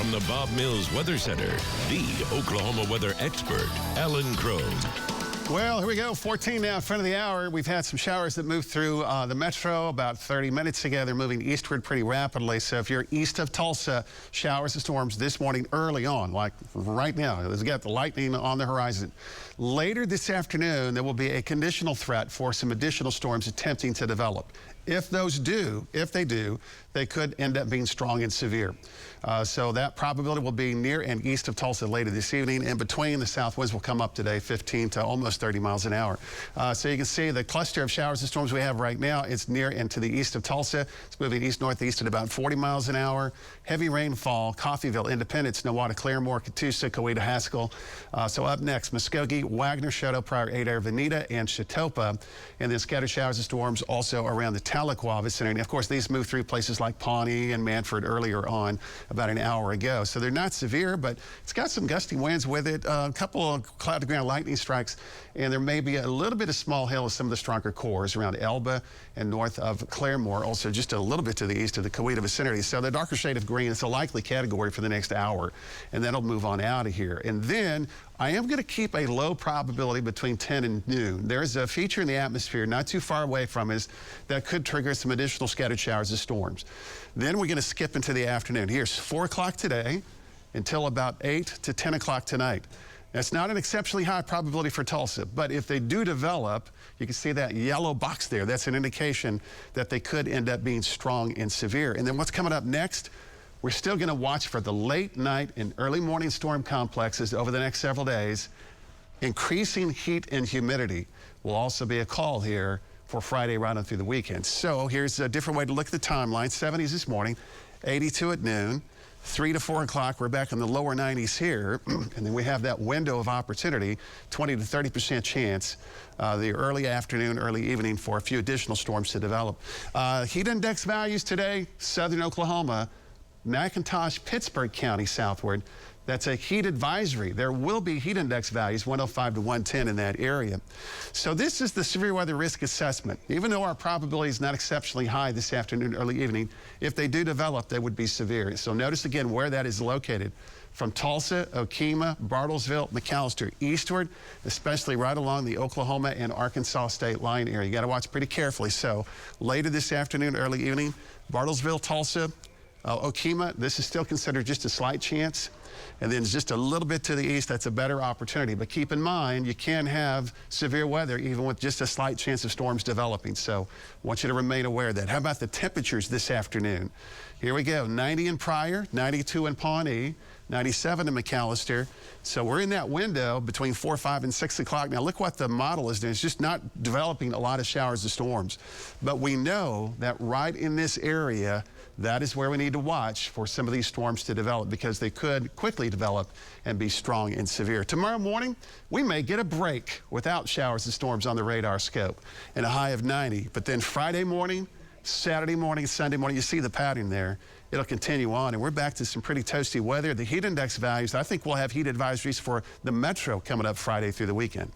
From the Bob Mills Weather Center, the Oklahoma weather expert, Alan Crone. Well, here we go. 14 now in front of the hour. We've had some showers that moved through the metro about 30 minutes ago. They're moving eastward pretty rapidly. So if you're east of Tulsa, showers and storms this morning early on, like right now. It's got the lightning on the horizon. Later this afternoon, there will be a conditional threat for some additional storms attempting to develop. If they do, they could end up being strong and severe. So that probability will be near and east of Tulsa later this evening. In between, the south winds will come up today, 15 to almost 30 miles an hour. So you can see the cluster of showers and storms we have right now. It's near and to the east of Tulsa. It's moving east-northeast at about 40 miles an hour. Heavy rainfall, Coffeyville, Independence, Nowata, Claremore, Catoosa, Coweta, Haskell. So up next, Muskogee, Wagner, Choteau, Pryor, Adair, Veneta, and Chetopa. And then scattered showers and storms also around the Tahlequah vicinity. Of course, these move through places like Pawnee and Manford earlier on about an hour ago. So they're not severe, but it's got some gusty winds with it, a couple of cloud-to-ground lightning strikes, and there may be a little bit of small hail of some of the stronger cores around Elba and north of Claremore, also just a little bit to the east of the Coweta vicinity. So the darker shade of green is a likely category for the next hour, and that'll move on out of here. And then I am going to keep a low probability between 10 and noon. There's a feature in the atmosphere not too far away from us that could trigger some additional scattered showers and storms. Then we're going to skip into the afternoon. Here's 4 o'clock today until about 8 to 10 o'clock tonight. That's not an exceptionally high probability for Tulsa, but if they do develop, you can see that yellow box there. That's an indication that they could end up being strong and severe. And then what's coming up next? We're still going to watch for the late night and early morning storm complexes over the next several days. Increasing heat and humidity will also be a call here for Friday right on through the weekend. So here's a different way to look at the timeline. 70s this morning, 82 at noon, 3 to 4 o'clock, we're back in the lower 90s here. And then we have that window of opportunity, 20 to 30% chance, the early afternoon, early evening for a few additional storms to develop. Heat index values today, southern Oklahoma, McIntosh, Pittsburgh County southward. That's a heat advisory. There will be heat index values, 105 to 110 in that area. So this is the severe weather risk assessment. Even though our probability is not exceptionally high this afternoon, early evening, if they do develop, they would be severe. So notice again where that is located. From Tulsa, Okemah, Bartlesville, McAllister, eastward, especially right along the Oklahoma and Arkansas state line area. You got to watch pretty carefully. So later this afternoon, early evening, Bartlesville, Tulsa, Okemah, this is still considered just a slight chance. And then just a little bit to the east, that's a better opportunity. But keep in mind, you can have severe weather even with just a slight chance of storms developing. So I want you to remain aware of that. How about the temperatures this afternoon? Here we go, 90 in Pryor, 92 in Pawnee, 97 in McAllister. So we're in that window between 4, 5, and 6 o'clock. Now look what the model is doing. It's just not developing a lot of showers and storms. But we know that right in this area, that is where we need to watch for some of these storms to develop because they could quickly develop and be strong and severe. Tomorrow morning, we may get a break without showers and storms on the radar scope and a high of 90. But then Friday morning, Saturday morning, Sunday morning, you see the pattern there. It'll continue on, and we're back to some pretty toasty weather. The heat index values, I think we'll have heat advisories for the metro coming up Friday through the weekend.